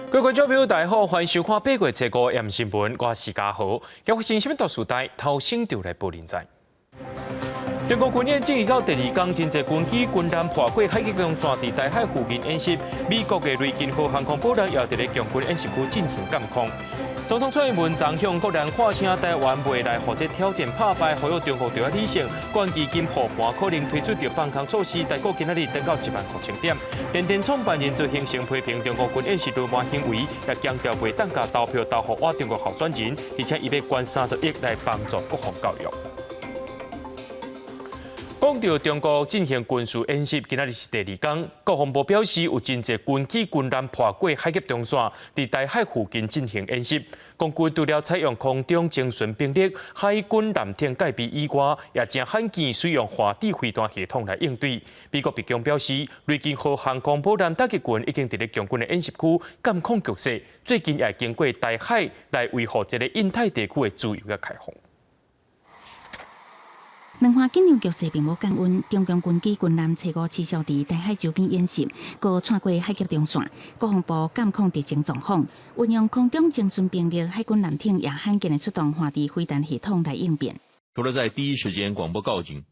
各位观众朋友，大家好，欢迎收看8月7日夜新闻，我是嘉豪。今发生什么大事代，头先就来报连载。中国军演进行到第二天，真侪军机、军舰破过海峡中线，伫台海附近演习。美国的瑞金号航空母舰也伫咧强军演习区进行监控。总统蔡英文昨向国人发声，台湾未来或者挑战拍败，呼吁中国要理性，关基金护盘可能推出着放空措施。台股今仔日登到16000点，联电创办人就形成批评中国军演是鲁莽行为，也强调袂当甲投票投互我中国候选人，而且伊要捐30亿来帮助国防教育。讲到中国进行军事演习，今仔日是第二天。国防部表示，有真侪军机、军舰破过海峡中线，伫台海附近进行演习。公军除了采用空中精准兵力、海军舰艇戒备以外，也正罕见使用华地飞弹系统来应对。美国白宫表示，瑞金号航空母舰打击群已经伫咧强军的演习区监控局势，最近也经过台海来维护一个印太地区的自由甲开放。两岸紧张局势并无降温，中共军机、军舰齐5持续伫台海周边演习，搁穿过海峡中线。国防部监控敌情状况，运用空中精准兵力、海军舰艇也罕见的出动华地飞弹系统来应变。除了在第一时间广播告警，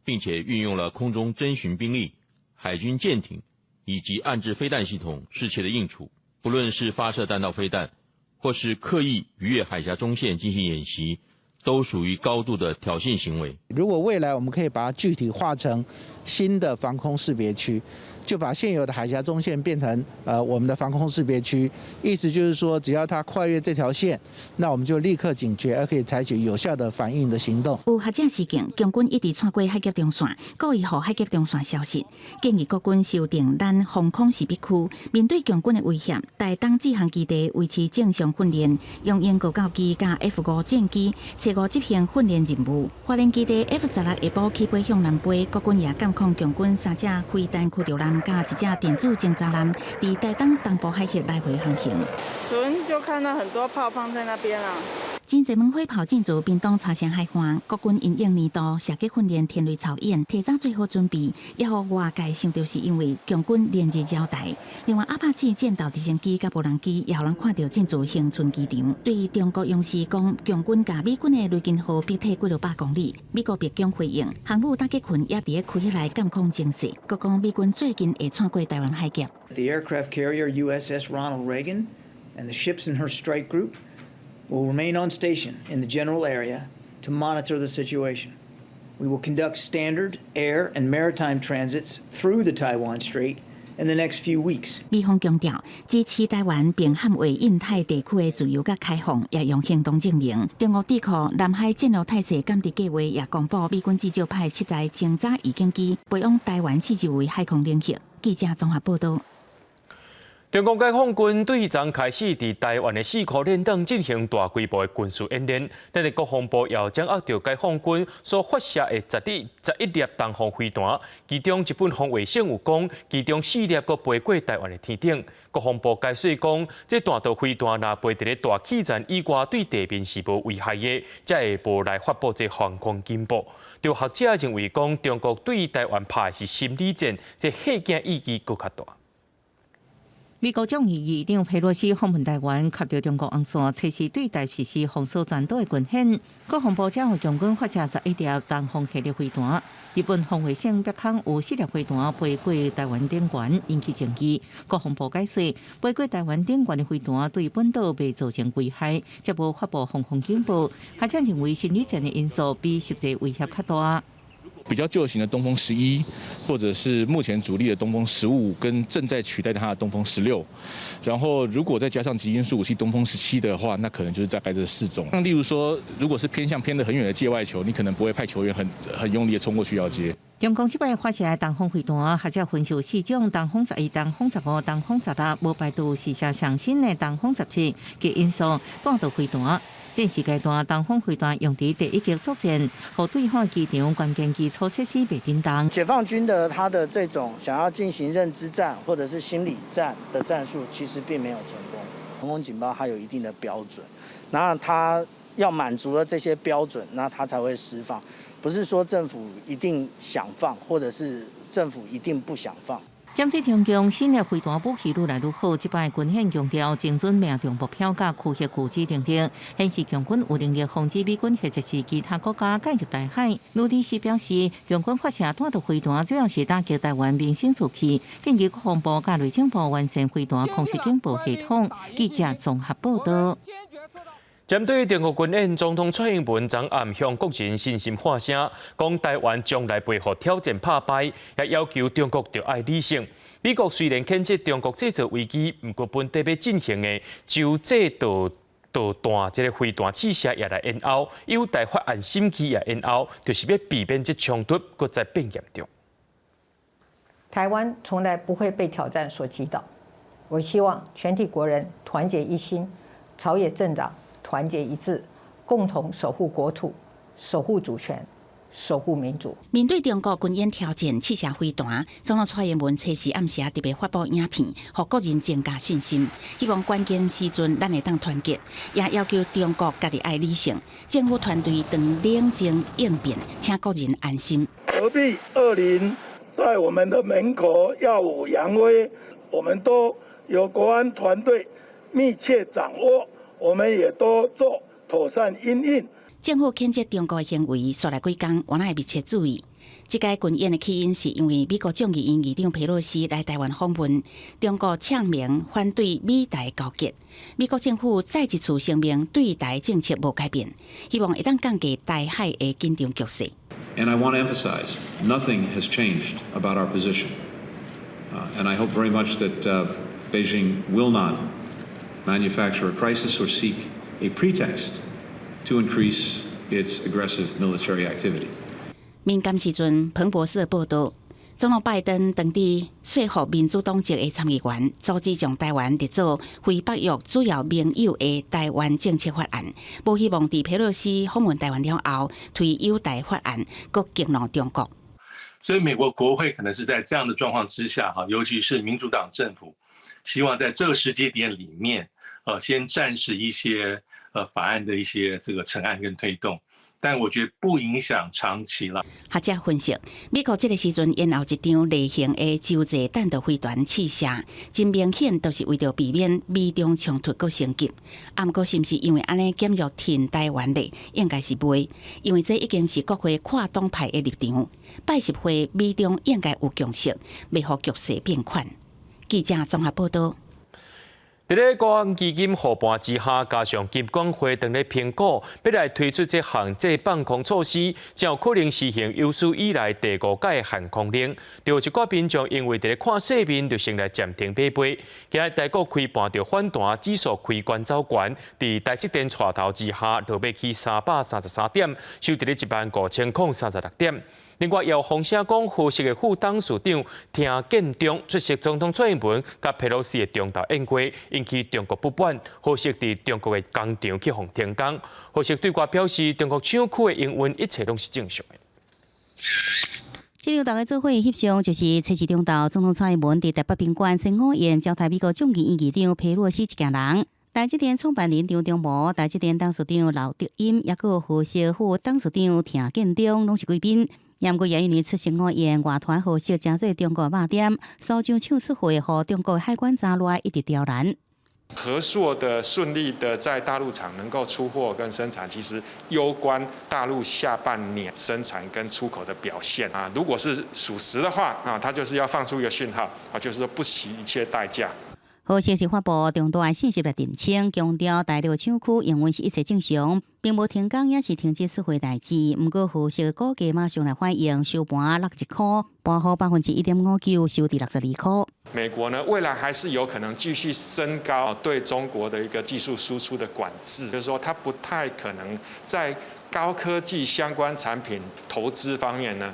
并且运用了空中侦巡兵力、海军舰艇以及岸置飞弹系统适切的应处，不论是发射弹道飞弹，或是刻意逾越海峡中线进行演习，都属于高度的挑衅行为。如果未来我们可以把它具体化成新的防空识别区，就把现有的海峡中线变成我们的防空识别区，意思就是说，只要它跨越这条线，那我们就立刻警觉，而可以采取有效的反应的行动。有学者示警，共军一直穿过海峡中线，故意让海峡中线消失，建议国军修订咱防空识别区，面对共军的威胁，台东制航基地维持正常训练，用英国教机加 F5战机，切5执行训练任务。花莲基地 F16下晡起飞向南飞，国军也监控共军3只飞弹驱逐舰加1只电子侦察舰，伫台东东部海峡来回航行。昨天就看到很多炮放在那边啊。真侪门火炮进驻屏东茶城海岸，国军因应年度射击训练天雷草演，提早做好准备，也互外界想到是因为共军连日扰台。另外，阿帕奇战斗直升机甲无人机也互人看到进驻恒春机场。对于中国勇士讲，共军甲美军的雷金号逼退几百公里，美国白宫回应，航母打击群也伫咧开起来监控情势。佮讲美军最近会穿过台湾海峡。The aircraft carrier USS Ronald Reagan and the ships in her strike group will remain on station in the general area to monitor the situation. We will conduct standard air and maritime transits through the Taiwan Strait in the next few weeks. 美方强调支持台湾并捍卫印太地区的自由甲开放，也用行动证明。中国智库南海战略态势监测计划也公布，美军至少派7台侦察预警机飞往台湾40维海空领域。记者综合报道。中共解放军对昨开始伫台湾的4颗链等进行大规模的军事演练。咱的国防部也掌握到解放军所发射的11粒东风飞弹，其中一本防卫省有讲，其中4粒佫飞过台湾的天顶。国防部解释讲，这弹道飞弹若飞伫咧大气层以外，对地面是无危害的，才会无来发布这防空警报。有学者认为讲，中国对台湾拍的是心理战，这吓惊意义佫较大。美国众议院长佩洛西访问台湾，看到中国红线测试对台实施封锁全岛的军演。国防部将向中军发射11粒东风系列飞弹，日本防卫省别空有4粒飞弹飞过台湾顶悬，引起争议。国防部解释，飞过台湾顶悬的飞弹对本岛未造成危害，则无发布防空警报。学者认为心理战的因素比实际威胁较大。比较旧型的东风11，或者是目前主力的东风15，跟正在取代它的东风16，然后如果再加上极音速武器东风17的话，那可能就是大概这4种。像例如说，如果是偏得很远的界外球，你可能不会派球员很用力的冲过去要接。中共这摆发射的东风飞弹，学者分析有4种：东风11、东风15、东风16，无排除是上新的东风17嘅因素弹道飞弹。这是阶段东风飞弹用伫第1级作战，和对方机场关键基础设施被叮当。解放军的他的这种想要进行认知战或者是心理战的战术，其实并没有成功。防空警报它有一定的标准，那它要满足了这些标准，那它才会释放。不是说政府一定想放，或者是政府一定不想放。针对中共新的飞弹武器愈来愈好，这摆军演强调精准命中目标，甲区域具体定定，显示强军有能力防止美军或者是其他国家介入台海。卢迪斯表示，强军发射弹道飞弹主要是打击台湾民生事器，建议国防部甲内政部完善飞弹控制警报系统。记者综合报道。针对中国军演，总统蔡英文昨暗向国人信心喊声，讲台湾将来背后挑战打败，也要求中国要爱理性。美国虽然谴责中国制造危机，不过本地要进行的就这导弹这个飞弹试射也来延后，有待法案审议也延后，就是要避免这冲突搁再变严重。台湾从来不会被挑战所击倒，我希望全体国人团结一心，朝野政党团结一致，共同守护国土、守护主权、守护民主。面对中国军演挑战试射飞弹，总统蔡英文初时暗时特别发布影片，让国人增加信心。希望关键时阵咱会当团结，也要求中国家己爱理性，政府团队当冷静应变，请国人安心。何必恶灵在我们的门口耀武扬威？我们都由国安团队密切掌握。我们也都做妥善因应。政府谴责中国的行为，说来几天，我会密切注意。这届军演的起因是因为美国众议院议长佩洛西来台湾访问，中国呛明反对美台交结。美国政府再一次声明对台政策无改变，希望会当降低台海的紧张局势。And I want to emphasize, nothing has changed about our position, and I hope very much that Beijing will not manufacture a crisis or seek a pretext to increase its aggressive military activity. 敏感时阵，彭博社报道，总统拜登当地说服民主党籍的参议员，阻止将台湾列作非北约主要盟友的台湾政策法案，无希望在佩洛西访问台湾了后，推友台法案，搁激怒中国。所以，美国国会可能是在这样的状况之下，尤其是民主党政府，希望在这个时间点里面。先暂时一些法案的一些这个成案跟推动，但我觉得不影响长期了。学者分析，美国这个时阵延后一场例行的洲际弹道飞弹试射，真明显都是为了避免美中冲突搁升级。不过是不是因为安尼减弱挺台湾的，应该是袂，因为这已经是国会跨党派的立场。拜习会美中应该有共识，袂互局势变款。记者综合报道。在咧国安基金护盘之下，加上金管会等咧评估，要来推出这项放空措施，才有可能实行有史以来第5届限空令。有一寡民众因为在咧看市面，就先来暂停买卖。今日台股开盘就反弹，指数开关走悬，伫台积电带头之下，落尾去333点，收伫咧15036点。另外，由风声讲，核实的副董事长听建中出席总统蔡英文甲佩洛西的中岛宴会，引起中国不满。核实伫中国的工厂去互停工。核实对外表示，中国厂区的营运一切拢是正常的。这条大家做伙的翕相，就是初时中岛总统蔡英文伫台北宾馆先午宴招待美国众议院议长佩洛西一家人。台积电创办人张忠谋、台积电董事长刘德音，也有核实副董事长听建中，拢是贵宾。也毋过，也因为出席午宴，外团核实真侪中国肉店，苏州厂出货，互中国海关查落一直刁难。和硕的顺利的在大陆厂能够出货跟生产，其实攸关大陆下半年生产跟出口的表现啊。如果是属实的话啊，它就是要放出一个讯号啊，就是说不惜一切代价。核实是发布重大信息来澄清，强调大陆厂区营运是一切正常，并无停工也是停止出货代志。不过核实股价马上来反应，收盘61块，盘后1.59%，收伫62块。美国呢，未来还是有可能继续升高对中国的一个技术输出的管制，就是说它不太可能在高科技相关产品投资方面呢，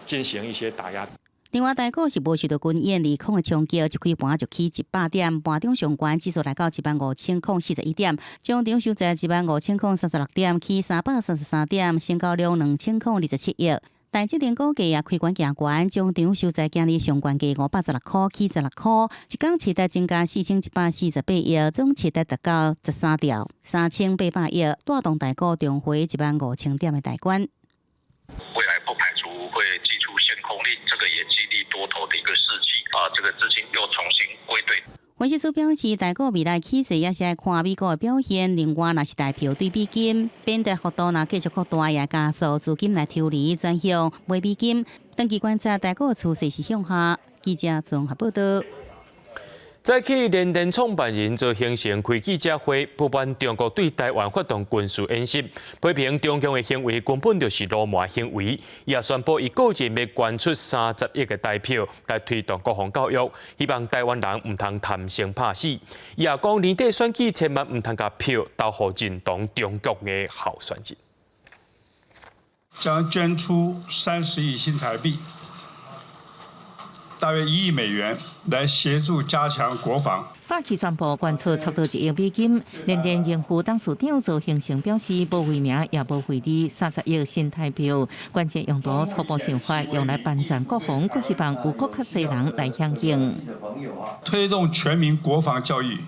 进行一些打压。另外，台股是无受到军演利空的冲击，一开盘就起100点，盘中上悬指数来到15041点，中场收在15036点，起333点，成交量2027亿。台积电股价也开关行悬，中场收在今日上悬价516块，起16块，一天期待增加4148亿，总期待达到13兆3800亿，带动台股重回15000点的大关。未来不排除会祭出限空令，这个也激励多头的一个士气。这个资金又重新归队。分析师表示，台股未来趋势也是来看美国的表现。另外，若是台票对美金贬值幅度若继续扩大，也加速资金来抽离转向买美金。长期观察，台股的趋势是向下。记者综合报道。早起，联电创办人做行程开记者会，不满中国对台湾发动军事演习，批评中共的行为根本就是罗马行为。伊也宣布，伊个人要捐出30亿的台票来推动国防教育，希望台湾人唔通贪生怕死。伊也讲年底选举千万唔通甲票投互认同中国的候选人。将捐出30亿新台币。大约1亿美元来协助加强国防。霸气宣布捐出差不多1亿美金。联电政府董事长做行程表示，无为名也无为利，30亿新台票，关键用途初步想法用来办战国防，佮希望有更较侪人来响应。推动全民国防教育，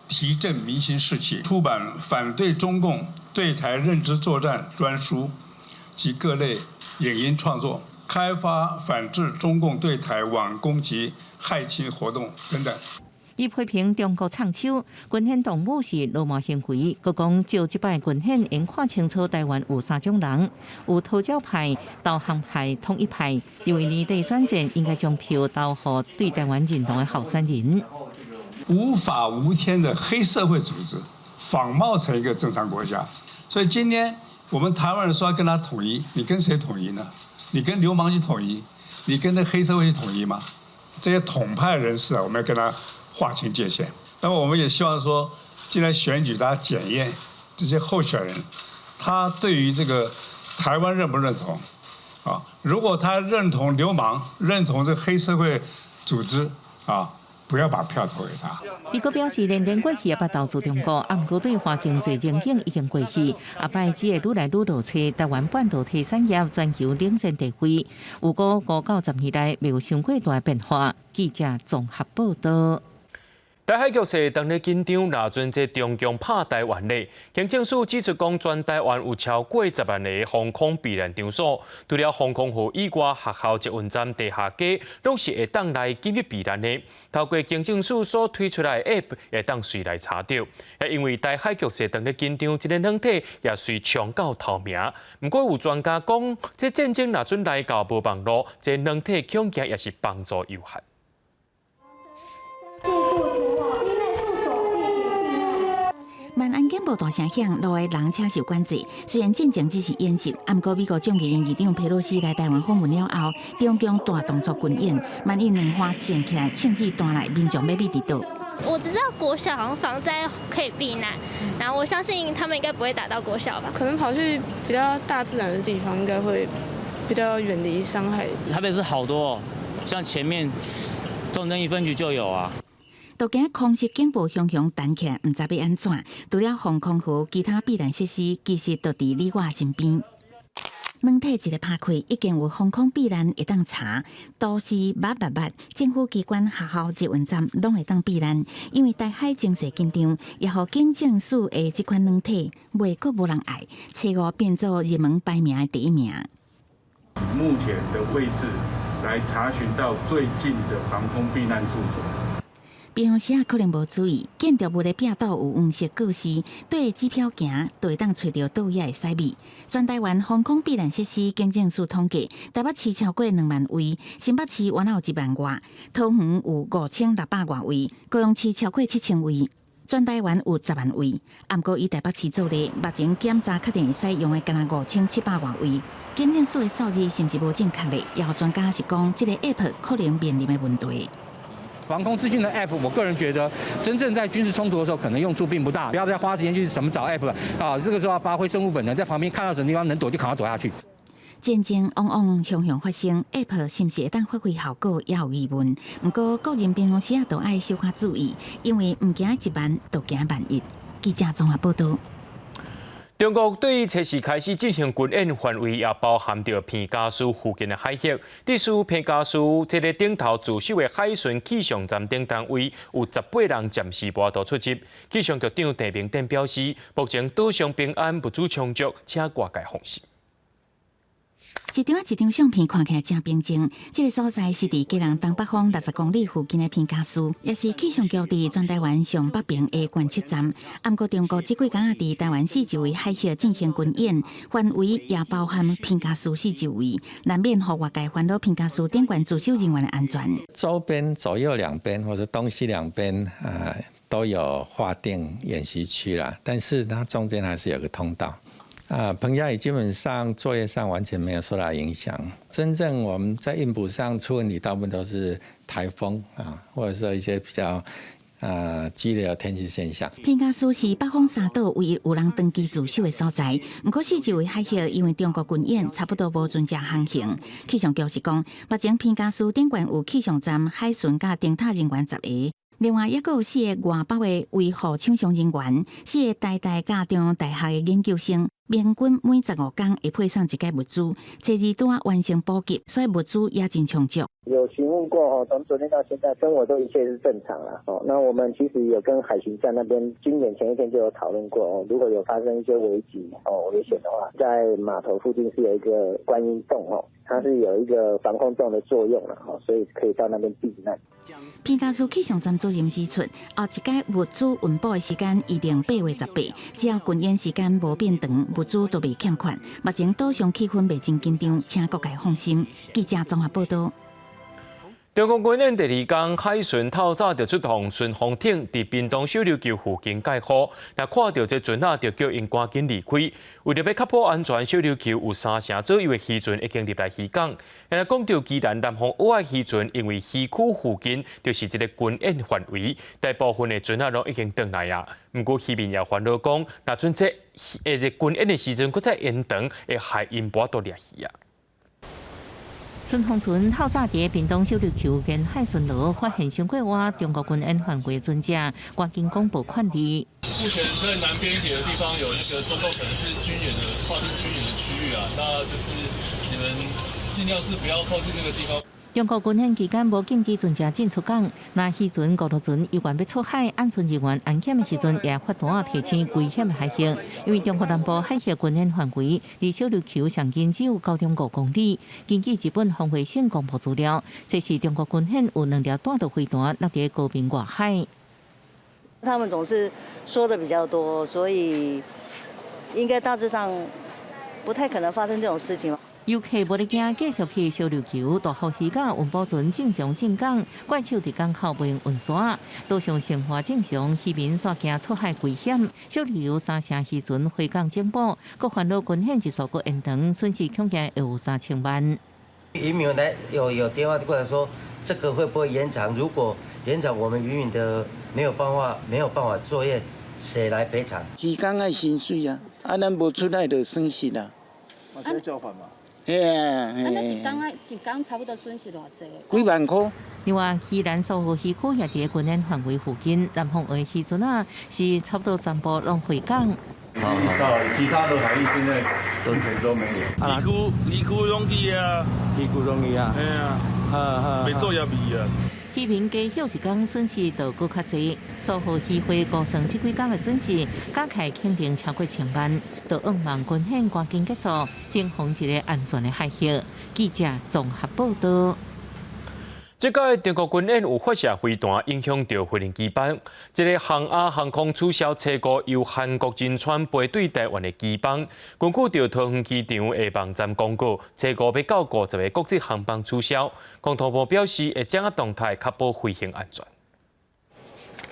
提振民心士气。出版反对中共对台认知作战专书及各类影音创作。开发反制中共对台网攻击、害侵活动等等。伊批评中国唱秋军宪动武是罗马行为，佮讲就即摆军宪应看清楚台湾有3种人，有头教派、导航派、统一派，因为年底选战应该将票投予对台湾认同的候选人。无法无天的黑社会组织仿冒成一个正常国家，所以今天我们台湾人说要跟他统一，你跟谁统一呢？你跟流氓去统一，你跟那黑社会去统一吗？这些统派人士啊，我们要跟他划清界限。那么我们也希望说，今天选举大家检验这些候选人，他对于这个台湾认不认同啊？如果他认同流氓，认同这黑社会组织啊，不要把票投给他。伊阁表示，联电过去也捌投资中国，啊，毋过对华经济前景已经过去，后摆只会愈来愈落车。台湾半导体产业全球领先地位，有过5到10年来没有伤过大变化。记者综合报道。台海局势当日紧张，若阵这中共拍台湾咧，行政署指出讲，全台湾有超过10万个防空避难场所，除了防空壕以外，学校、捷运站、地下街，拢是会当来紧急避难的。透过行政署所推出来的 App， 会当随来查到。也因为台海局势当日紧张，这个软体也随冲到透明。不过有专家讲，这战争若阵来到无网络，这软体恐惊也是帮助有限。万安警报大声响，路的人车受管制。虽然战争只是演习，不过美国众议院议长佩洛西来台湾访问了后，中共大动作军演，万一两花站起来庆祝单来，民众要避伫倒。我只知道国小好像防灾可以避难，然后我相信他们应该不会打到国小吧？可能跑去比较大自然的地方，应该会比较远离伤害。台北市好多，像前面中正1分局就有啊。都惊空袭警报熊熊弹起来，唔知要安怎。除了防空壕，其他避难设施其实都伫你我身边。软体一个拍开，已经有防空避难会当查，都市密，政府机关、学校、捷运站拢会当避难。因为台海情势紧张，也互警政署的这款软体袂阁无人爱，找5变做热门排名的第1名。以目前的位置来查询到最近的防空避难处所。平常时可能无注意，建筑物的壁倒有黄色告示，对指标行就会当找到倒遐的屎味。全台湾防空避难设施经政署统计，台北市超过2万位，新北市原有1万外，桃园有5600外位，高雄市超过7000位。全台湾有10万位，不过以台北市做例，目前检查确定会使用的敢若5700外位。经政署的数字是毋是无正确的？也有专家是讲，这个 App 可能面临的问题。防空资讯的 App， 我个人觉得，真正在军事冲突的时候，可能用处并不大。不要再花时间去怎么找 App 了啊！这个时候要发挥生物本能，在旁边看到什么地方能躲就赶快躲下去。战争往往常常发生 ，App 是毋是会当发挥效果也有疑问。不过个人平常时也都爱小可注意，因为唔惊1万，就惊万一。记者综合报道。中国对测试开始进行军演范围，也包含着片加苏附近的海域。第四片加苏这个顶头驻守的海巡气象站顶单位有18人暂时无法出入。气象局长陈明典表示，目前岛上平安，物资充足，且外界放心。一张相片看起来真平静。这个所在是伫基隆东北方60公里附近的皮卡斯，也是气象局伫全台湾上北边的观测站。不过，中国这几天伫台湾四周围海峡进行军演，范围也包含皮卡斯四周围，难免让外界烦恼皮卡斯点管驻守人员的安全。周边左右两边或者东西两边都有划定演习区啦，但是它中间还是有个通道。彭佳屿基本上作业上完全没有受到影响。真正我们在运补上出问题，大部分都是台风或者说一些比较激烈的天气现象。皮卡斯是北方沙岛唯一有人登记驻守的所在，不过四周围海峡因为中国军演，差不多无准则航行。气象局是讲，目前皮卡斯顶管有气象站、海巡甲侦察人员10个。另外，还有4个外北的维护抢伤人员，4个台大甲中央大学的研究生。民军每15天会配送一个物资，初二拄完成补给，所以物资也真充足。有询问过从昨天到现在，生活都一切是正常了那我们其实有跟海巡站那边军演前一天就有讨论过如果有发生一些危急危险的话，在码头附近是有一个观音洞它是有一个防空洞的作用所以可以到那边避难。皮卡斯气象站主任指出，后一届物资运补的时间预定8月18，只要军演时间无变长，物资都未欠款。目前岛上气氛未真紧张，请各界放心。记者综合报道。中国军演第2天，海巡透早就出动巡防艇伫屏东小琉球附近界河，若看到这船就叫因赶紧离开。为了要确保安全，小琉球有3成左右的渔船已经入来渔港。讲到基南南方澳的渔船，因为渔区附近就是一个军演范围，大部分的船拢已经回来啊。不过渔民也烦恼讲，若阵这军演的时阵，搁再延长，会害因无多掠鱼啊。巡防船透早伫屏东小琉球跟海巡路发现相过外中国军演犯规船只，赶紧公布款理。目前在南边一点的地方有一个中共可能是军演的跨境军演的区域那就是你们尽量是不要靠近那个地方。中国军演期间无禁止船只进出港，那渔船、高头船有愿要出海，安全人员安检的时阵也发单提醒危险的海峡，因为中国南部海峡军演范围离小琉球上近只有9.5公里。根据日本防卫省公布资料，这是中国军演有2条大的飞弹落在高屏外海。他们总是说的比较多，所以应该大致上不太可能发生这种事情。游客无得惊，继续去小琉球，大号渔港运补船正常进港，怪手伫港口运沙，岛上生活正常，渔民煞惊出海危险。小琉球3成渔船回港整补，各烦恼军演一数个延长，损失恐惊有3000万。渔民有电话过来说，这个会不会延长？如果延长，我们渔民的没有办法作业，谁来赔偿？渔港爱薪水咱无出来就损失啦。现在交还嘛？那一缸差不多损失偌济？几万块。另外，宜兰苏澳渔区也伫军演范围附近，南方的渔船是差不多全部拢回港。其他的海域现在完全都没有。离区拢去啊，离区拢去啊。袂做也未啊。渔民加休一天损失就搁较济，苏澳渔会估算这几天的损失，加起来肯定超过1000万。就希望军演赶紧结束，形成一个安全的海峡。记者综合报道。这届中国军演有发射飞弹，影响到飞行机班。这个航亚航空取消初5由韩国真船飞对台湾的机班。根据到桃园机场的网站公告，初5要到50个国际航班取消。国土部表示会掌握动态，确保飞行安全。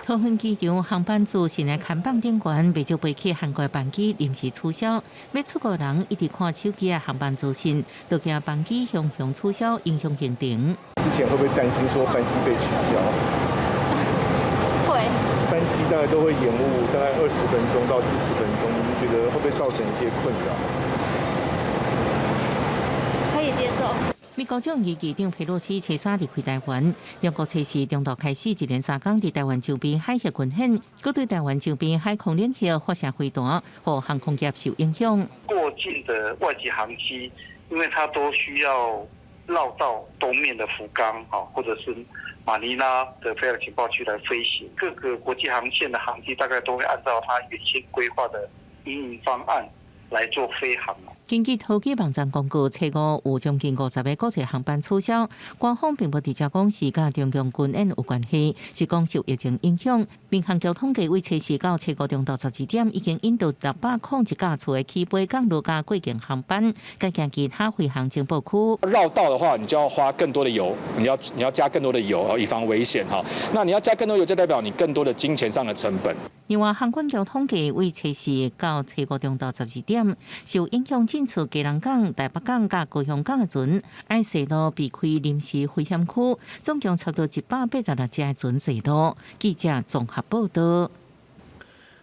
桃园机场航班自新的看板顶悬，未少飞去韩国班机临时取消。要出国人一直看手机的航班资讯，就惊班机向取消，影响行程。之前会不会担心说班机被取消？会。班机大概都会延误大概20分钟到40分钟，你们觉得会不会造成一些困扰？可以接受。美国众议院长佩洛西初3离开台湾，中国初4中途开始一连3天伫台湾周边海峡军演，佮对台湾周边海空领域发射飞弹，和航空业受影响。过境的外籍航机，因为它都需要绕到东面的福冈或者是马尼拉的飞航情报区来飞行，各个国际航线的航机大概都会按照它原先规划的营运方案来做飞航。根据桃机网站公告，初五有将近50个国际航班取消。官方并不直接讲是甲中共军演有关系，是讲受疫情影响。民航局统计为初4到初5中昼12点，已经引导601架次的起飞港陆家过境航班，改行其他飞航经报区。绕道的话，你就要花更多的油，你要加更多的油，以防危险哈。那你要加更多油，就代表你更多的金钱上的成本。另外，航管局统计为初4到初5中昼12点，受影响进出基隆港、台北港、甲高雄港的船，爱驶路避开临时危险区，总共差不多186只船驶路。记者综合报道。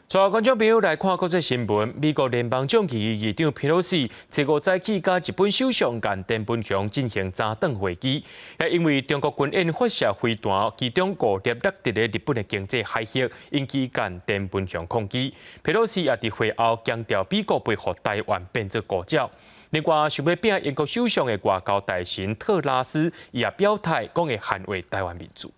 带观众朋友来看国际新闻。美国联邦众议院议长佩洛西初5早起甲日本首相岸田文雄进行早顿会议，也因为中国军演发射飞弹，其中5粒落伫咧日本的经济海域，引起岸田文雄抗议。佩洛西也伫会后强调，美国背后台湾变作国脚。另外，想要变英国首相的外交大臣特拉斯也表态，讲会捍卫台湾民主。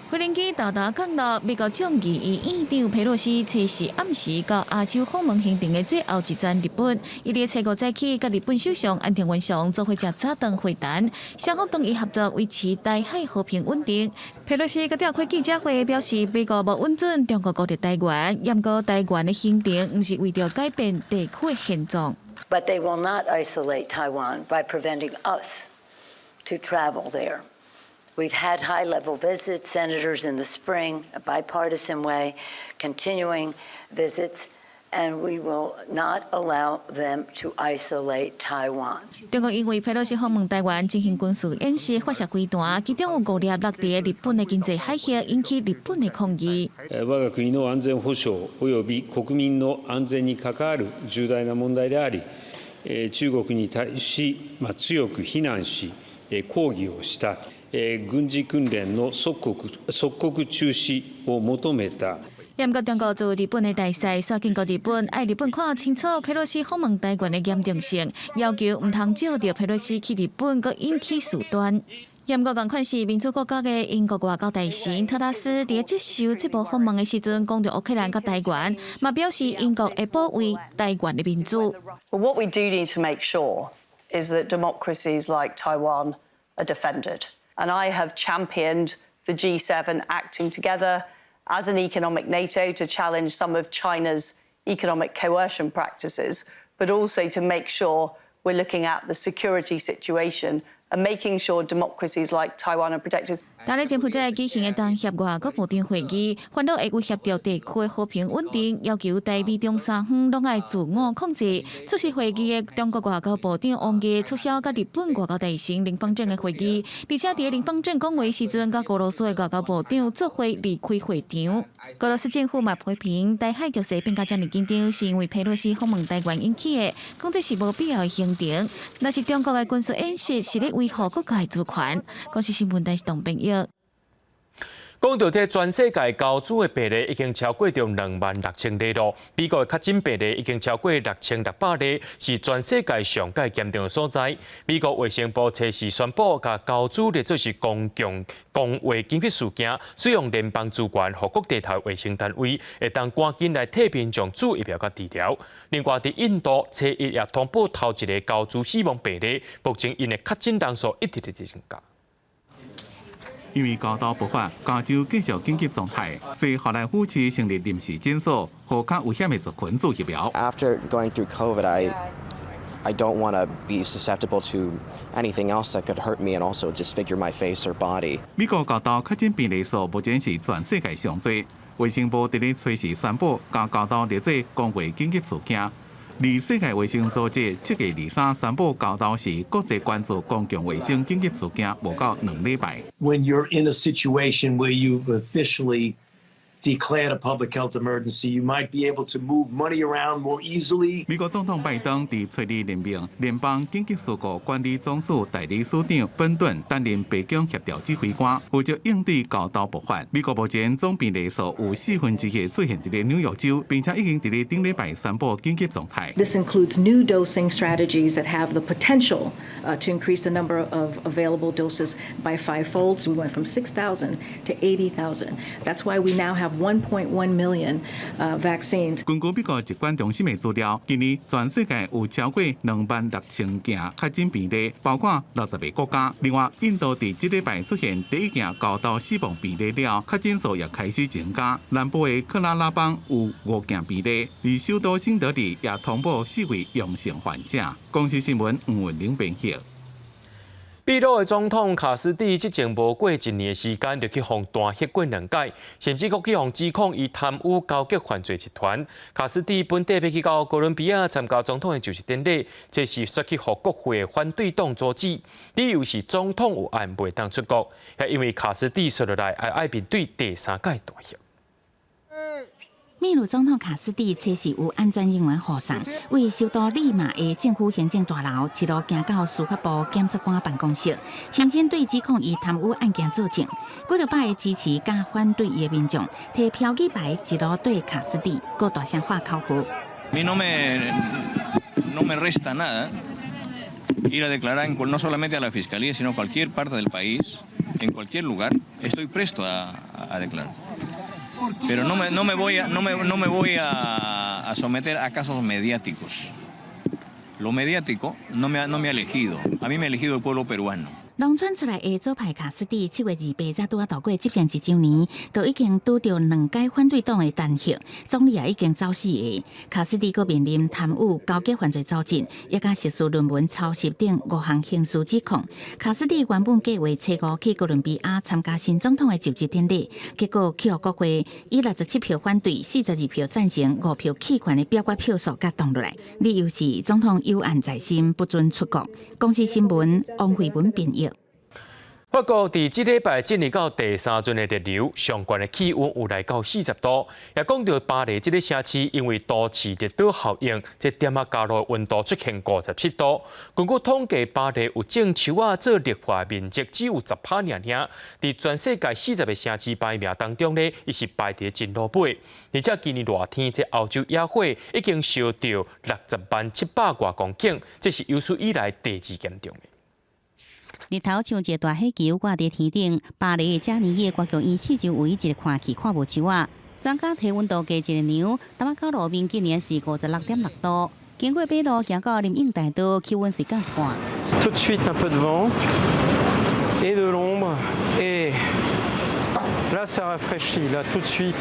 飞行机豆豆降落，美国众议院议长佩洛西初4暗时到亚洲访问行程的最后一站日本，伊伫初5早起，甲日本首相岸田文雄做伙食早顿会谈，双方同意合作维持台海和平稳定。佩洛西佮召开记者会，表示美国无允准中国孤立台湾，严格台湾的行程毋是为着改变地区的现状。But they will not isolate Taiwan by preventing us to travel there. We've had high-level visits, senators in the spring, a bipartisan way, continuing visits, and we will not allow them to isolate Taiwan. 中国因为佩洛西访问台湾进行军事演习，发射飞弹，其中有5粒落伫日本的经济海域，引起日本的抗議。我が国の安全保障及び国民の安全に関わる重大な問題であり、中国に対し強く非難し、抗議をした。軍事訓練の即刻中止を求めた。严格中国驻日本的大使刷经过日本，爱日本看清楚佩洛西访问台湾的严重性，要求唔通照着佩洛西去日本，佮引起事端。严格共款是民主国家的英国外交大臣特拉斯伫接受这部访问的时阵，讲到乌克兰佮台湾，嘛表示英国会保卫台湾的民主。What we do need to make sure is that democracies like Taiwan are defended. And I have championed the G7 acting together as an economic NATO to challenge some of China's economic coercion practices, but also to make sure we're looking at the security situation and making sure democracies like Taiwan are protected. 今日政府在举行的当协外国部长会议，烦恼会威胁到地区的和平稳定，要求台美中三方拢爱自我控制。出席会议的中国外交部长王毅促销甲日本外交大臣林芳正的会议，而且伫林芳正讲话时阵，甲俄罗斯的外交部长做伙离开会场。俄罗斯政府嘛批评台海局势变甲遮尔紧张，是因为佩洛西访问台湾引起的，讲这是无必要的行程。若是中国的军事演习是咧维护国家的主权，讲是新闻台是同朋友。讲到这全世界交租的病例已经超过着26000例咯，美国的确诊病例已经超过6600例，是全世界上界严重的所在。美国卫生部初4宣布，甲交租列做是公卫紧急事件，使用联邦资源和各地头卫生单位，会当赶紧来替民众注疫苗甲治疗。另外，伫印度，初1也通报头一个交租死亡病例，目前因的确诊人数一直在增加。因为高岛爆发，加州继续紧急状态，所以荷兰夫妻成立临时诊所，互较危险的族群做疫苗。After going through COVID, I don't want to be susceptible to anything else that could hurt me and also disfigure my face or body. 美国高岛确诊病例数目前是全世界上多，卫生部伫咧初4宣布，将高岛列做公卫紧急事件。而世界卫生组织7月23宣布，高岛是国际关注公共卫生紧急事件，无到2礼拜。When you're in a situation where you've officially declared a public health emergency, you might be able to move money around more easily. 美国总统拜登伫初2任命联邦紧急事故管理总署代理署长本顿担任北京协调指挥官，负责应对高岛爆发。美国目前总病例数有1/4出现伫纽约州，并且已經伫咧頂禮拜宣布緊急狀態。This includes new dosing strategies that have the potential to increase the number of available doses by 5-fold. So we went from 6,000 to 80,000. That's why we now have 1.1 million vaccines. 根据美国疾管中心的资料，今年全世界有超过26000件确诊病例，包括60个国家。另外，印度伫这礼拜出现第一件高度死亡病例了，确诊数也开始增加。南部的克拉拉邦有5件病例，而首都新德里也通报4位阳性患者。公司新闻黄文玲编辑。秘鲁的总统卡斯蒂之前无过1年的时间，就去互弹劾过2届，甚至阁去互指控伊贪污交结犯罪集团。卡斯蒂本地要去到哥伦比亚参加总统的就职典礼，这是说去互国会的反对党阻止，理由是总统有案袂当出国，也因为卡斯蒂说落来爱面对第3届弹劾。秘鲁总统卡斯蒂测试有安全人员护送，为首都利马的政府行政大楼一路行到司法部检察官办公室，亲身对指控伊贪污案件作证。几多摆的支持加反对伊的民众摕标语牌一路对卡斯蒂，搁大声喊口号。No me resta nada ir a declarar no solamente a la fiscalía, sino a cualquier parte del país, en cualquier lugar. Estoy presto a declarar. Pero no me voy a someter a casos mediáticos. Lo mediático no me ha elegido. A mí me ha elegido el pueblo peruano. 农村出来的左派卡斯蒂7月28日才拄啊度过执政1周年，就已经拄到2届反对党的弹劾，总理也已经走死个。卡斯蒂阁面临贪污、交结犯罪遭禁，也甲学术论文抄袭等5项刑事指控。卡斯蒂原本计划初5去哥伦比亚参加新总统的就职典礼，结果去互国会以67票反对、42票赞成、5票弃权的表决票数甲挡落来，理由是总统有案在身，不准出国。公司新闻王慧文编译。法国伫这礼拜进入到第3轮的热流，上悬的气温有来到40度。也讲到巴黎这个城市，因为都市热岛效应，这点啊加热温度出现57度。根据统计，巴黎有种树啊做绿化面积只有10%尔。伫全世界40个城市排名当中呢，伊是排伫真落尾。而且今年热天，这欧洲野火已经烧到60.700多公顷，这是有史以来第2严重的。日头像一个大火球挂伫天顶，巴黎的加尼耶国剧院四周唯一一个看去看无树啊。专家体温度计一个牛，达到路面今年是56.6度。经过马路行到林荫大道，气温是降一半。Tout de suite un peu de vent et de l'ombre et là ça rafraîchit là tout de suite.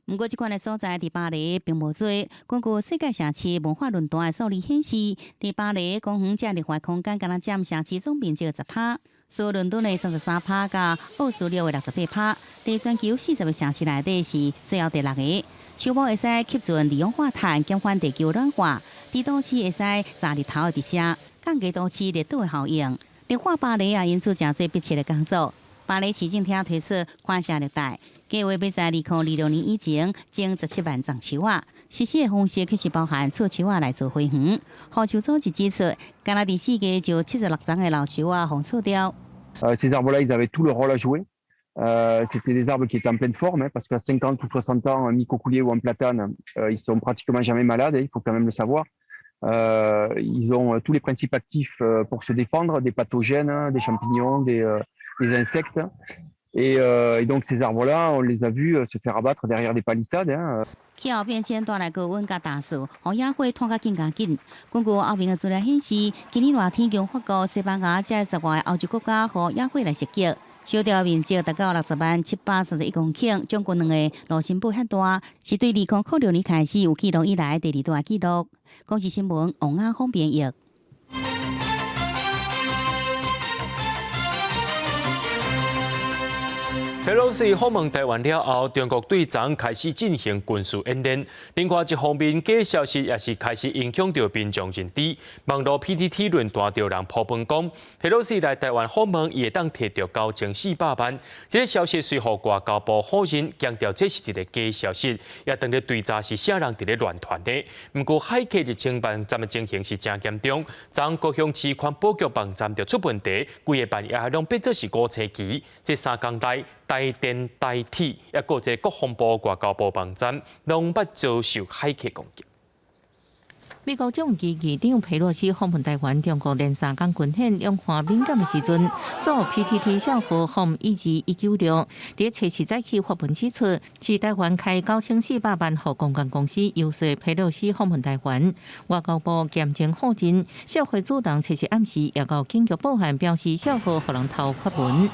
不过，这款的所在伫巴黎并无多。根据世界城市文化论坛的数字显示，伫巴黎公园这绿化空间敢若占城市总面积的10%，所伦敦的33%加奥斯陆的68%，伫全球40个城市内底是最后第6个。树木会使吸进二氧化碳，减缓地球暖化；伫都市会使炸日头的直射，降低都市热岛的效应。绿化巴黎也因此真侪迫切的工作。巴黎市政厅推出宽赦绿带。计划要在2026年以前种17万丛树啊，实施的方式却是包含错树啊来做花园。护树组织指出，加拿大4个就76丛的老树啊，红错掉。Ces arbres-là, ils avaient tout leur rôle à jouer. C'était des arbres qui étaient en pleine forme, parce qu'à 50 ou 60 ans, un micocoulier ou un platane, ils sont pratiquement jamais malades, il faut quand même le savoir. Ils ont tous les principes actifs pour se défendre des pathogènes, des champignons, des insectes. Et donc ces arbres-là, on les a vus se faire abattre derrière des palissades. 气候变迁带来高温加大树，让野火拖甲更加紧。根据后面的资料显示，今年热天共法国、西班牙这10外欧洲国家和野火来袭击，烧掉面积达到60.731公顷，总共2个卢森堡遐大，是对2006年开始有记录以来第2大纪录。公视新闻王亚峰编译。佩洛西访问台湾了后，中国对昨开始进行军事演练。另外一方面，假消息也是开始影响到民众认知。网络 PTT 论坛就人普遍讲，佩洛西来台湾访问，伊会当摕到高情400万。这个消息随后外交部否认，强调这是一个假消息，也当日对查是啥人伫咧乱传的。不过海客入境网站的情形是真严重，昨高雄市环保局网站就出问题，规个半夜拢变做是五星期，这3天内。台电、台铁，也个一个国防部、外交部网站，拢捌遭受海客攻击。美国众议院议长佩洛西访问台湾，中国连3天军演用华敏感的时阵，所 PTT 小号访以及196，伫7时早起发文指出，是台湾开9400万户公关公司游说佩洛西访问台湾。外交部严正否认，社会主人7时暗时也到紧急报函表示小号互人偷发文。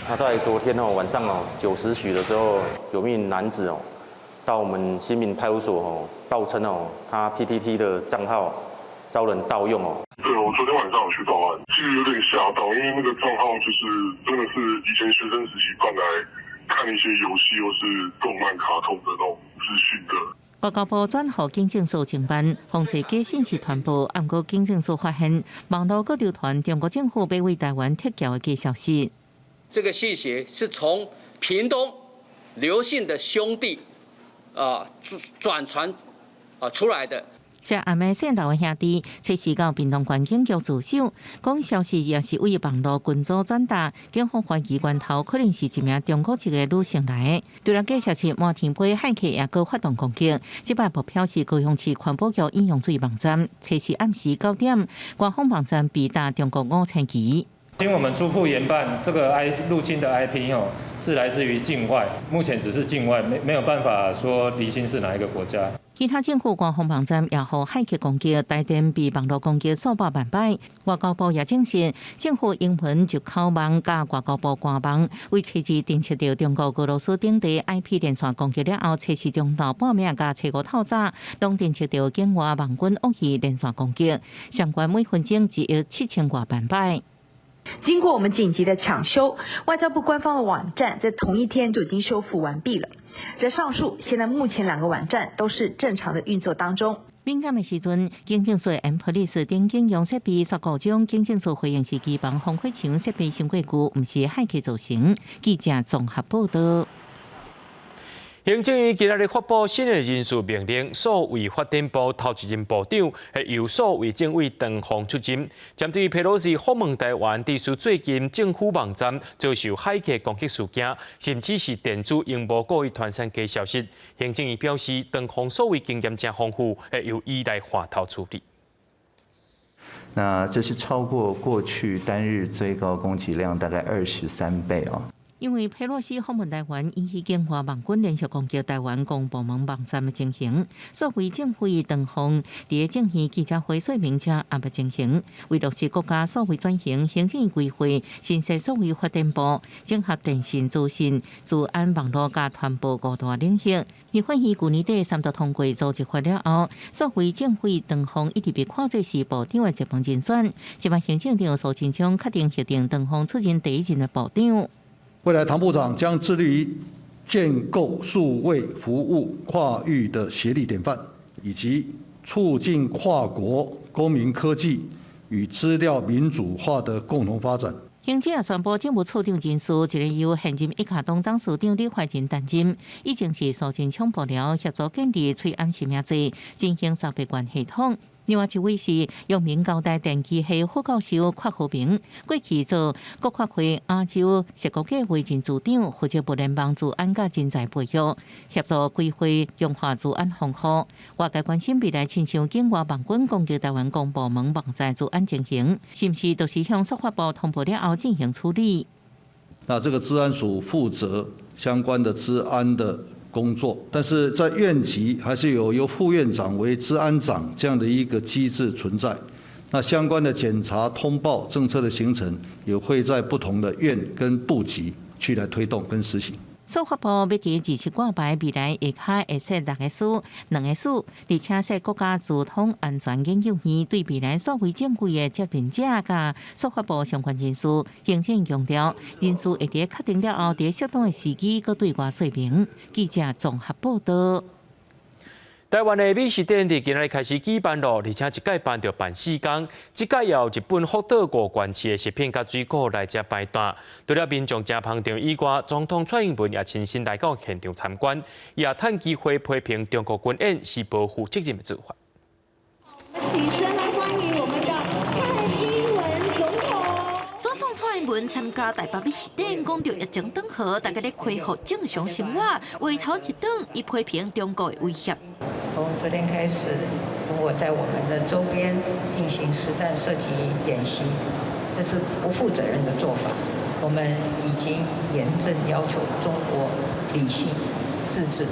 那在昨天晚上9时许的时候，有名男子到我们新民派出所报称他 PTT 的账号遭人盗用对，我昨天晚上有去报案，其实有点吓到，因为那个账号就是真的是以前学生时期办来看一些游戏或是动漫、卡通的那种资讯的。外交部转予警政署侦办，防止假信息传播。不过警政署发现，网络各流传中国政府要为台湾撤侨的假消息。这个信息是从屏东刘姓的兄弟转传出来的。涉案的姓刘的兄弟，测试到屏东县警局自首，讲消息也是为网络群组转达。警方怀疑源头可能是一名中国籍的女性来的。除了假消息，满天飞骇客也搁发动攻击。这摆目标是高雄市环保局饮用水网站。测试暗时9点，官方网站被打中国5000旗。经我们初步研判，这个入侵的 IP 是来自于境外，目前只是境外，没有办法说厘清是哪一个国家。其他政府官方网站也互骇客攻击，台电被网络攻击数百万摆。外交部也证实，政府英文入口网加外交部官网为测试侦测到中国俄罗斯等地 IP 连线攻击了后，测试中到半暝加测5透早，拢侦测到境外网军恶意连线攻击，相关每分钟只有7000多万摆。经过我们紧急的抢修，外交部官方的网站在同一天就已经修复完毕了。这上述现在目前2个网站都是正常的运作当中。敏感的时阵，警政署 M-Police 等警用设备所故障，警政署回应是基防防火墙设备升过旧，不是骇客造成。记者综合报道。行政院今日发布新的人事命令，所谓发展部头一任部长系由所谓政委陈凤出任。针对佩洛西访问台湾，指出最近政府网站遭受骇客攻击事件，甚至是电子荧幕故意传散假消息。行政院表示，陈凤所谓经验真丰富，会由伊来话头处理。那这是超过过去单日最高攻击量大概23倍因为佩洛西访问台湾，引起境外网军连续攻击台湾公部门网站的情形。作为政府陈凤伫政院记者会说明者也不进行，为落实国家数位转型，行政院规划新设数位发展部，整合电信、资讯、治安、网络加传播5大领域。立法院去年底3读通过组织法了后，作为政府陈凤一直被看作是部长的接班人选。这摆行政长苏贞昌确定核定陈凤出任第一任的部长。未来唐部长将致力于建构数位服务跨域的协力典范，以及促进跨国公民科技与资料民主化的共同发展。行政也宣布政务处长人事一个由现任一卡东董事长李怀仁担任，已经是苏贞昌幕僚协助建立催暗实名制，进行3百元系统。另外一位是阳明高大电机系副教授阙和平，过去做国发会亚洲设计计划前组长，负责部联邦治安甲人才培育，协助规划强化治安防护。外界关心未来亲像境外网军攻击台湾公部门网站治安情形，是不是都是向司法部通报了后进行处理？那这个治安署负责相关的治安的工作，但是在院级还是有由副院长为治安长这样的一个机制存在。那相关的检查、通报、政策的形成，也会在不同的院跟部级去来推动跟实行。司法部要伫27挂牌，未来下骹会设6个署、2个署，而且设国家资通安全研究院，对未来所谓正规的接任者甲司法部相关人士，行政强调人事会伫确定了后，伫适当的时机，搁对外说明。记者综合报道。台湾的美食展伫今日开始举办咯，而且一届办着办4天。这届由日本福岛5县市的食品甲水果来遮摆摊。除了民众食捧场以外，总统蔡英文也亲身来到现场参观，也趁机会批评中国军演是不负责任的做法。起身来欢迎我们的蔡英文总统。总统蔡英文参加台北美食展，讲到疫情转好，大家咧恢复正常生活。回头一顿，伊批评中国的威胁。从昨天开始，如果在我们的周边进行实弹射击演习，这是不负责任的做法。我们已经严正要求中国理性自治。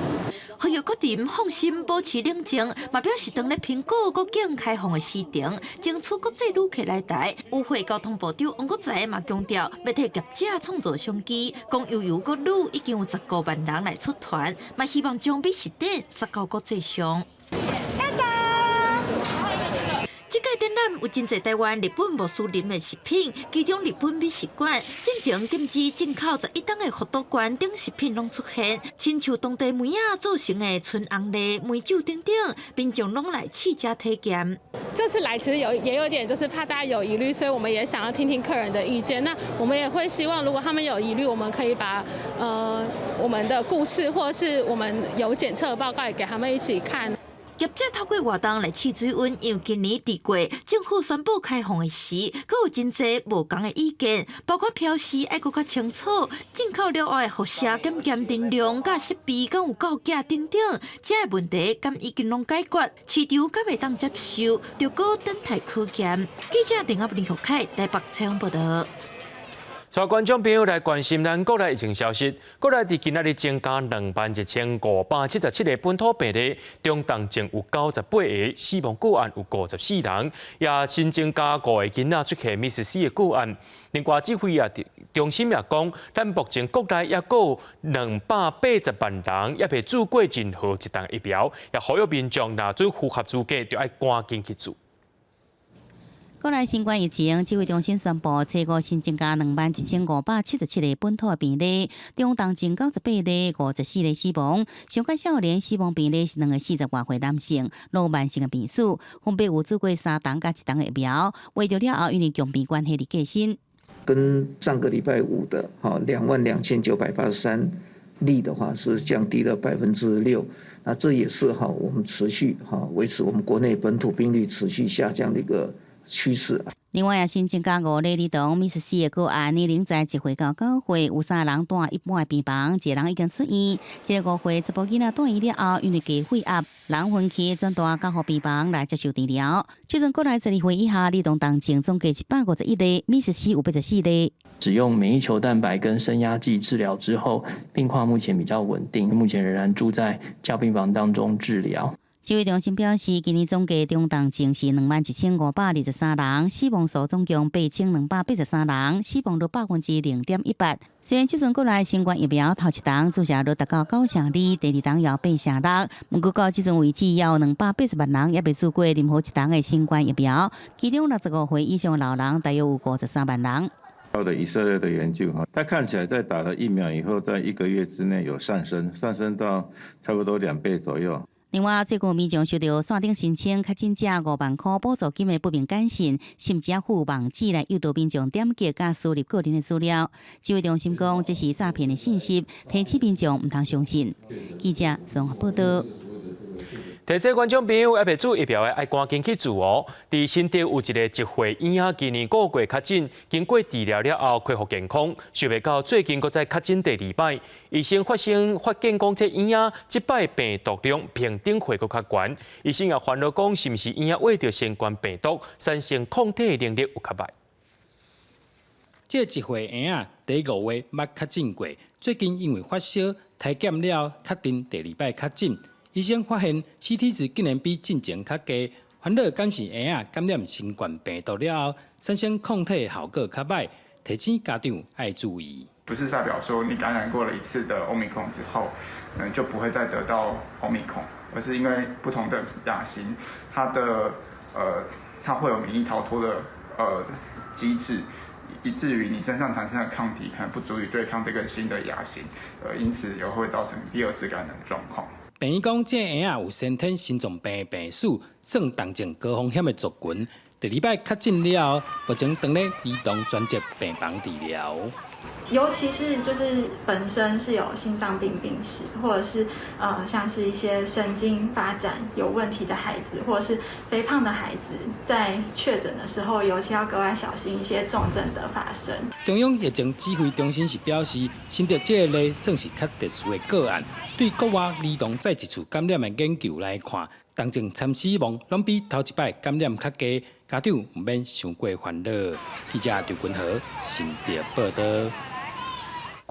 呼吁各地放心，保持冷静，嘛表示当咧评估国境开放的时程，争取国际旅客来台。与会交通部长王国材嘛强调，要替业者创造商机，讲由国旅已经有19万人来出团，嘛希望将美食展撒到国际上。这届展览有真侪台湾、日本穆斯林的食品，其中日本美食馆进前禁止进口11档的福岛馆等食品拢出现，亲像当地梅仔做成的纯红梨、梅酒等等，民众拢来试食体验。这次来其实也有点就是怕大家有疑虑，所以我们也想要听听客人的意见。那我们也会希望，如果他们有疑虑，我们可以把我们的故事或是我们有检测的报告也给他们一起看。业者透过活动来试水温，因为今年地过政府宣布开放的时，佫有真侪无同的意见，包括标示爱佫较清楚，进口了后的辐射检验定量、甲设备敢有够假等等，这个问题敢已经拢解决，市场敢袂当接受，就佫等待考验。记者林阿林学凯台北采访报道。所以观众朋友来关心咱国内疫情消息，国内伫今仔日增加21577个本土病例，中重症有98个，死亡个案有54人，也新增加5个囡仔出现Miss-C 的个案。另外，指挥中心也讲，咱目前国内也有280万人也未注过任何一档疫苗，也呼吁民众若做符合资格，就要赶紧去做。国内新冠疫情，指挥中心宣布，初五新增加21577个本土病例，中重症98例，54例死亡。上届少年死亡病例是2个40外岁男性，6慢性的病史，分别有做过3档甲1档的疫苗，为着了后因为共病关系的计薪。跟上个礼拜五的22983例的话，是降低了6%。那这也是我们持续维持我们国内本土病例持续下降的一个趋势。另外，也新增加5例儿童Miss-C 的个案，年龄在1岁到9岁，有3人住一般的病房，1人已经出院。这个5岁查甫囡仔住院了后，因为低血压，人分期转到加护病房来接受治疗。最近国内12岁以下儿童重症总计151例，Miss-C 有84例。使用免疫球蛋白跟升压剂治疗之后，病况目前比较稳定，目前仍然住在加病房当中治疗。指挥中心表示，今年总计中重症是21523人，死亡数总共8283人，死亡率0.18%。虽然这阵国内新冠疫苗头一档注射率达到9%，第二档要8%，不过到这阵为止，也有280万人也未做过任何一档的新冠疫苗，其中65岁以上的老人大约有53万人。的以色列的研究它看起来在打了疫苗以后，在1个月之内有上升到差不多2倍左右。另外，最近民众收到线顶申请确诊者5万块补助金的不明简讯，甚至附网址来诱导民众点击甲输入个人的资料。指挥中心讲，这是诈骗的信息，提醒民众唔通相信。记者综合报道。提醒观众朋友，还未做疫苗的，要赶紧去做哦。伫新竹有一个1岁婴仔，今年5月确诊，经过治疗了后恢复健康，想袂到最近搁再确诊第2摆。医生发现讲这婴仔这摆病毒量平顶会搁较悬，医生也烦恼讲是毋是婴仔为着新冠病毒产生抗体能力有较歹。这1岁婴仔第5月捌确诊过，最近因为发烧体检了，确定第2摆确诊。医生发现 CT 值竟然比进前较低，烦恼敢是婴仔感染新冠病毒了后，产生抗体效果较歹，提醒家长要注意。不是代表说你感染过了1次的 Omicron 之后，就不会再得到 Omicron， 而是因为不同的亚型，它会有免疫逃脱的机制，以至于你身上产生的抗体可能不足以对抗这个新的亚型，因此也会造成第2次感染的状况。病医讲，这婴仔有先天心脏病的病史，算重症高风险的族群。第2摆确诊了后，目前等咧儿童专责病房治疗。尤其是就是本身是有心脏病病史，或者是像是一些神经发展有问题的孩子，或者是肥胖的孩子，在确诊的时候，尤其要格外小心一些重症的发生。中央疫情指挥中心是表示，新的这个类算是较特殊的个案，对国外儿童再一次感染的研究来看，当前惨死亡拢比头一摆感染较低，家长唔免伤过烦恼。记者刘君和新店报道。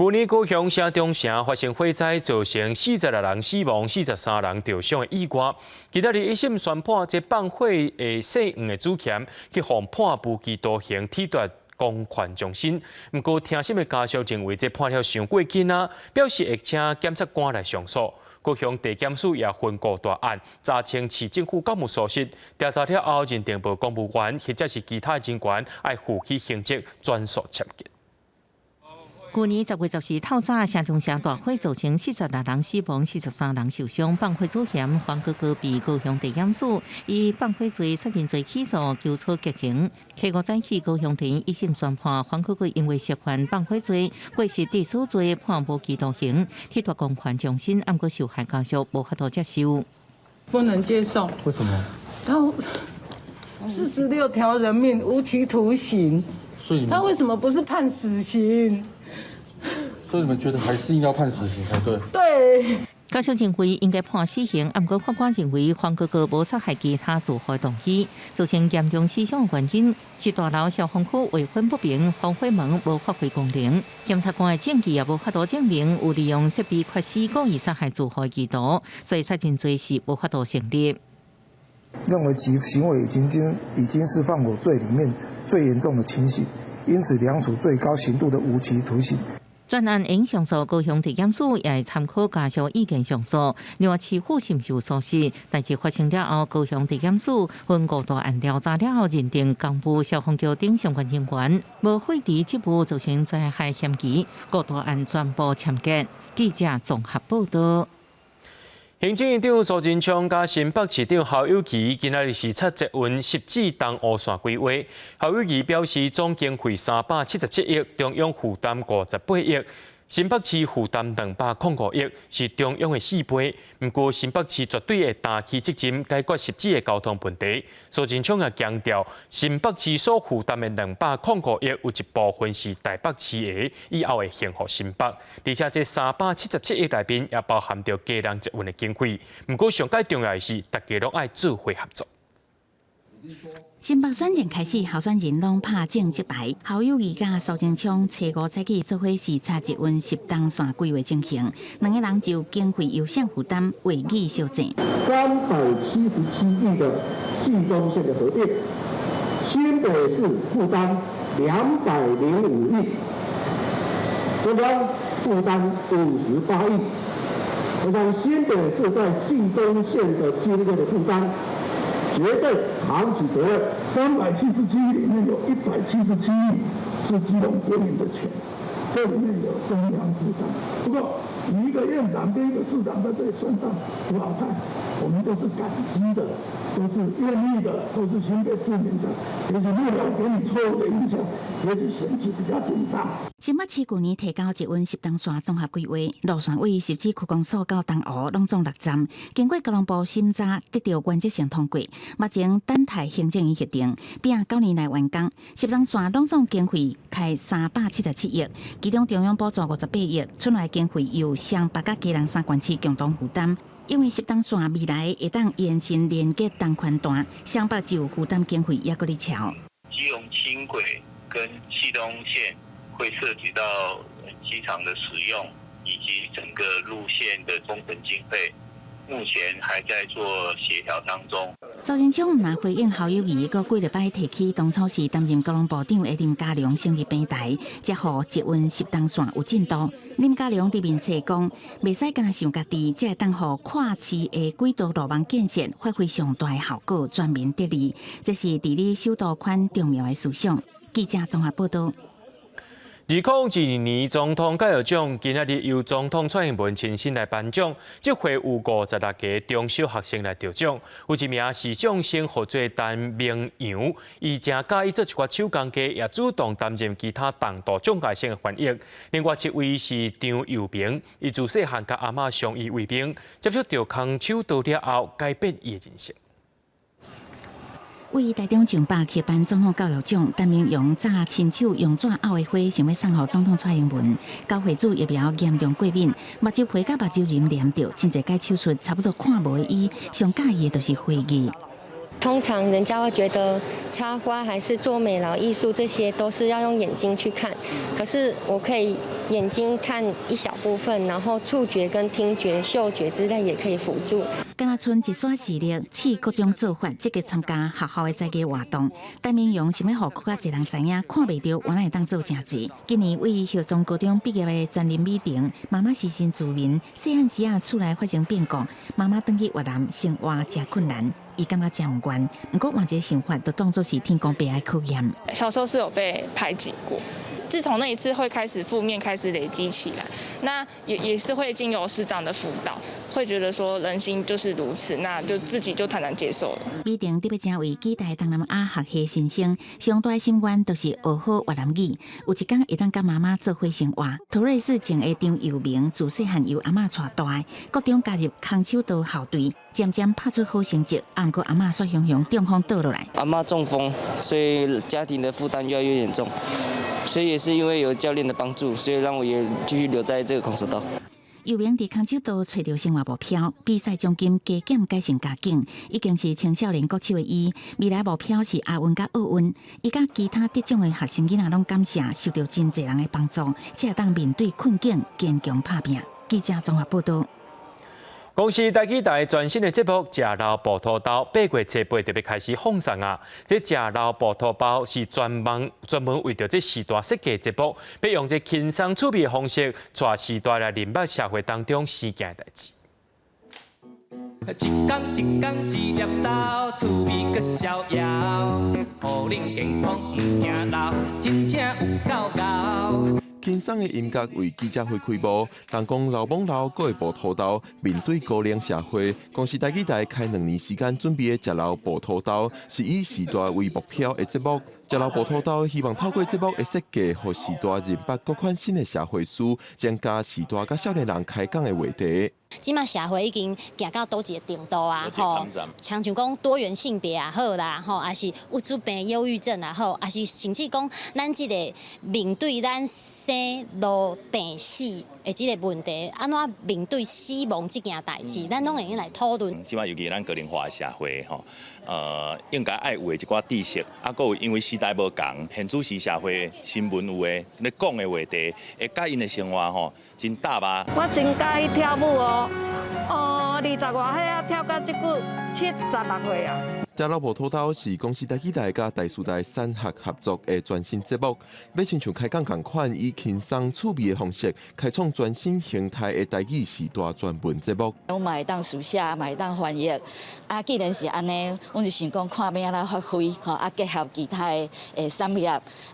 去年高雄城中城发生火灾，造成46人死亡、43人受伤的意外。今仔日一审宣判，这放火的姓黄的主嫌去向判无期徒刑，褫夺公权终身。不过听审的家属认为这判了伤过紧啊，表示会请检察官来上诉。高雄地检署也宣告大案，查清市政府公务疏失，调查了后认定无公务员或者是其他人员爱负起刑责，转述切结。去年10月14透早，城中城大火造成46人死亡、43人受伤。放火主嫌黄哥哥被高雄地检署以放火罪、杀人罪起诉，求处极刑。下午早起，高雄庭一审宣判，黄哥哥因为涉犯放火罪、过失致死罪，判无期徒刑，褫夺公权终身。不过受害家属无法度接受，不能接受。为什么？他46条人命无期徒刑，他为什么不是判死刑？所以你们觉得还是应该判死刑才对？对。家属认为应该判死刑，不过法官认为黄哥哥无杀害其他自害动机，造成严重死伤的原因是大楼消防区卫生不明，防火门无发挥功能。检察官的证据也无法度证明有利用设备缺失故意杀害自害意图，所以杀人罪是无法度成立。认为其行为已经是放火罪里面最严重的情形，因此量处最高刑度的无期徒刑。专案应上诉，高雄地检署也会参考家属意见上诉。另外，市府是不是有疏失？代志发生了后，高雄地检署分5大案调查了后，认定公务消防局等相关人员无废除职务，造成灾害嫌疑。5大案全部签结。记者综合报道。行政院长苏贞昌加新北市长侯友宜今仔日视察捷运10指东乌线规划。侯友宜表示，总经费377亿，中央负担58亿，新北市负担205亿，是中央的4倍。不过，新北市绝对会担起责任，解决10指的交通问题。苏贞昌也强调，新北市所负担的205亿，有一部分是台北市的，以后会还给新北。而且，这377亿内面也包含着家人捷运的经费。不过，上界重要的是，大家拢爱做伙合作。新北选战开始，候选人拢拍正即牌。侯友宜甲苏贞昌初5早起做伙视察捷运10东线规划情形，两个人就经费优先负担会议修正。377亿的信东线的合并，新北市负担205亿，中央负担58亿。我想新北市在信东线的经费的负担，绝对扛起责任。377亿里面有177亿是基隆捷运的钱，这里面有中央负担。不过，一个院长跟一个市长在这里算账不好看，我们都是感激的，都是愿意的，都是新北市民的。也许不了给你错误的影响，也许选举比较紧张。新北市去年提交捷运10东线综合规划，路线位10指区公所到东湖拢总6站，经过交通部审查，得到原则性通过。目前等待行政院核定，并9年内完工。10东线拢总经费开377亿，其中中央补助58亿，村内经费由双北甲基隆3县市共同负担。因为10东线未来会当延伸连接东环段，双北就有负担经费也搁咧超。基隆轻轨跟西东线会涉及到机场的使用，以及整个路线的工程经费，目前还在做协调当中。苏贞昌嘛回应侯友宜，搁几礼拜提起当初时担任交通部长的林佳龙成立平台，才互捷运10东线有进度。林佳龙伫面册讲，袂使干想家己，才会当互跨市的轨道路网建设发挥上大的效果，全面得利。这是治理首都圈重要的思想。记者综合报道。2022年总统教育奖今仔日由总统蔡英文亲身来颁奖，这回有56个中小学生来得奖，有一名视障生合作陈明阳，伊正介意做一寡手工艺，也主动担任其他重度障碍生的翻译。另外一位是张佑明，伊自细汉甲阿嬷相依为命，接触到空手道了后，改变伊的人生。 为台中上百去颁总统教育奖，陈明阳早亲手用纸拗的花，想要送予总统蔡英文。交会主疫苗严重过敏，目睭皮甲目睭炎黏着，真侪该手术差不多看无的伊，上介意的就是花艺。 通常人家会觉得插花还是做美劳艺术，这些都是要用眼睛去看。可是我可以眼睛看一小部分，然后触觉跟听觉、嗅觉之类也可以辅助。敢若剩一撮视力，试各种做法，积极参加学校的在地活动。陈明阳想要互更加侪人知影，看袂到原来会当做正济。今年为校中高中毕业的陈林美婷，妈妈是新住民，细汉时啊厝内发生变故，妈妈转去越南生活真困难。 伊感觉真唔惯，不过换一个想法，就当作是天公伯爱考验。小时候是有被排挤过，自从那一次会开始负面开始累积起来，那也是会经由师长的辅导，会觉得说人心就是如此，那就自己就坦然接受了。美婷特别真为期待东南亚学系新生，上大的心愿都是学好越南语，有一天会当甲妈妈做伙生活。土瑞市前的张佑明自细汉由阿嬷带大的，各中加入空手道校队。 渐渐拍出好成绩，不过阿嬷说雄雄中风倒落来。阿嬷中风，所以家庭的负担越来越严重，所以也是因为有教练的帮助，所以让我也继续留在这个空手道。佑明伫空手道找到生活目标，比赛奖金加减改成加景，已经是青少年国手的伊。未来目标是亚运甲奥运。伊甲其他得奖的学生囡仔拢感谢受到真侪人的帮助，才会当面对困境坚强打拼。记者综合报道。 公司台记台全新的节目《食老葡萄豆》8月7日特别开始放送啊！这食老葡萄包是专门为着这时代设计的节目，要用这轻松趣味的方式，带时代来明白社会当中事件的代志。一天一天一粒豆，趣味搁逍遥，互恁健康唔惊老，真正有够够。 轻松的音乐为记者会开幕，人讲老网老各会葡萄豆，面对高龄社会，公司台记台开2年时间准备的食老葡萄豆，是以时代为目标的节目。食老葡萄豆希望透过节目的设计，互时代认识各款新的社会事，增加时代甲少年人开讲的话题。 即马社会已经行到倒一个程度啊，吼，像讲多元性别也好啦，吼，也是有自病、忧郁症也好，也是甚至讲咱即个面对咱生老病死的即个问题，安怎面对死亡即件代志，咱拢会用来讨论。即马尤其咱个人化的社会，吼，应该爱有的一寡知识，啊，搁有因为时代无同，现主时社会新闻有的咧讲的话题，会甲因的生活吼真搭吧。我真介意跳舞哦。 20外岁啊，跳到即久76岁啊。食老葡萄豆是公司台记台甲台视台3合合作的全新节目，要亲像开讲同款，以轻松趣味的方式，开创全新形态的台语时代专门节目。我嘛会当书写，嘛会当翻译。啊，既然是安尼，我就想讲看要安怎发挥，吼，啊结合其他的产业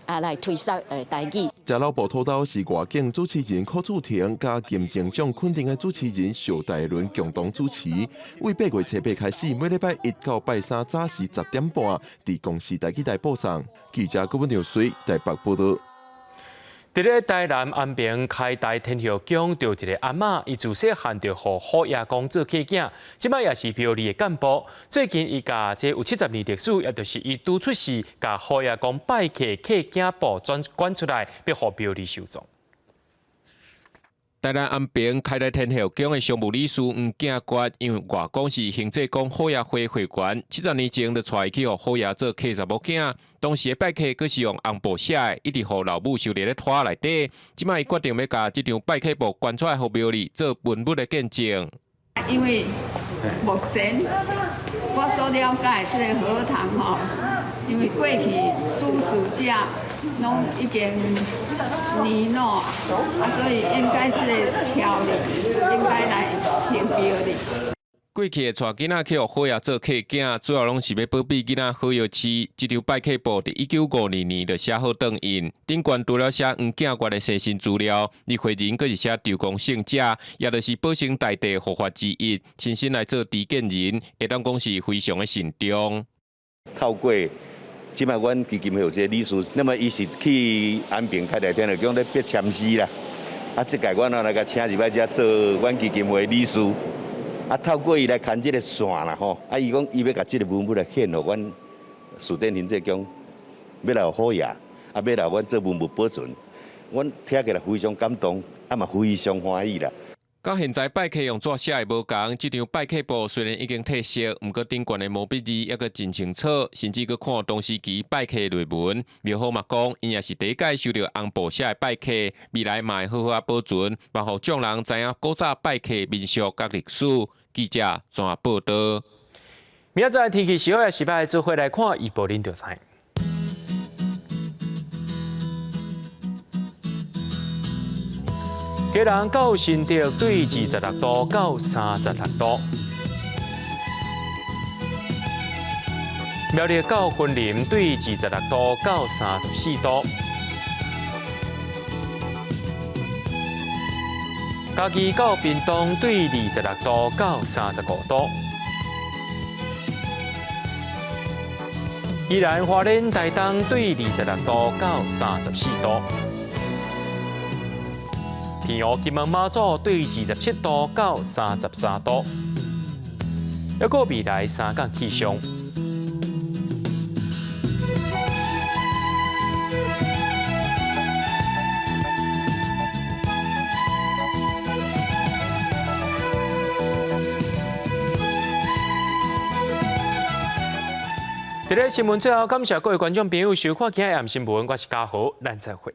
啊来推广台语。食老葡萄豆是外景主持人柯祖婷加金钟奖肯定的主持人邵大伦共同主持。为8月7日开始，每礼拜1到拜3。 早时10点半，伫公司台记台播送。记者郭文良随台北报道。伫咧台南安平开台天后宫，就一个阿嬷，伊自细汉就互好爷公做客囝，即摆也是庙里的干部。最近伊甲这有70年历史，也就是伊拄出世，甲好爷公拜客客囝簿捐出来，要互庙里收藏。 台南安平开台天后宫的常务理事黄敬国，因为外公是行政宫好爷会会员，70年前就带去互好爷做客查某囝。当时的拜客佫是用红布写的，一直互老母收伫咧拖内底。即摆伊决定要甲这张拜客簿捐出来，互庙里做文物的见证。因为目前我所了解这个荷塘吼，因为过去主事者拢已经年老，所以应该这个条例应该来评标的。过去的带囡仔去好爷做客囝，主要拢是要保庇囡仔好药饲。这张拜客簿伫1952年就写好登印，顶悬除了写黄囝官的生辰资料，立会人阁是写刘公姓者，也就是保生大帝护法之一，亲身来做持见人，会当讲是非常的慎重。透过即摆阮基金会有这个理事，那么伊是去安平开台天就讲咧别签诗啦。啊，即届阮来甲请入来遮做阮基金会理事。啊，透过伊来牵即个线啦吼，啊，伊讲伊要甲即个文物来献互阮树典行政宫，要来好爷，啊，要来阮做文物保存，阮听起来非常感动，啊嘛非常欢喜啦。到现在拜客用纸写的无共，这张拜客簿虽然已经褪色，毋过顶悬的毛笔字抑阁真清楚，甚至阁看当时期拜客的内文，庙方嘛讲，因也是第一届收到红布写的拜客，未来嘛会好好保存，帮互众人知影古早拜客民俗甲历史。记者怎报道？明仔载天气时好也是歹，做伙来看预报，恁就知。基隆到新竹对26度到36度，苗栗到云林对26度到34度，嘉义到屏东对26度到35度，宜兰花莲台东对26度到34度。天湖金门马祖对27度到33度，还有未来3天气象。在咧新闻最后，感谢各位观众朋友收看今日暗新闻，我是嘉豪，咱再会。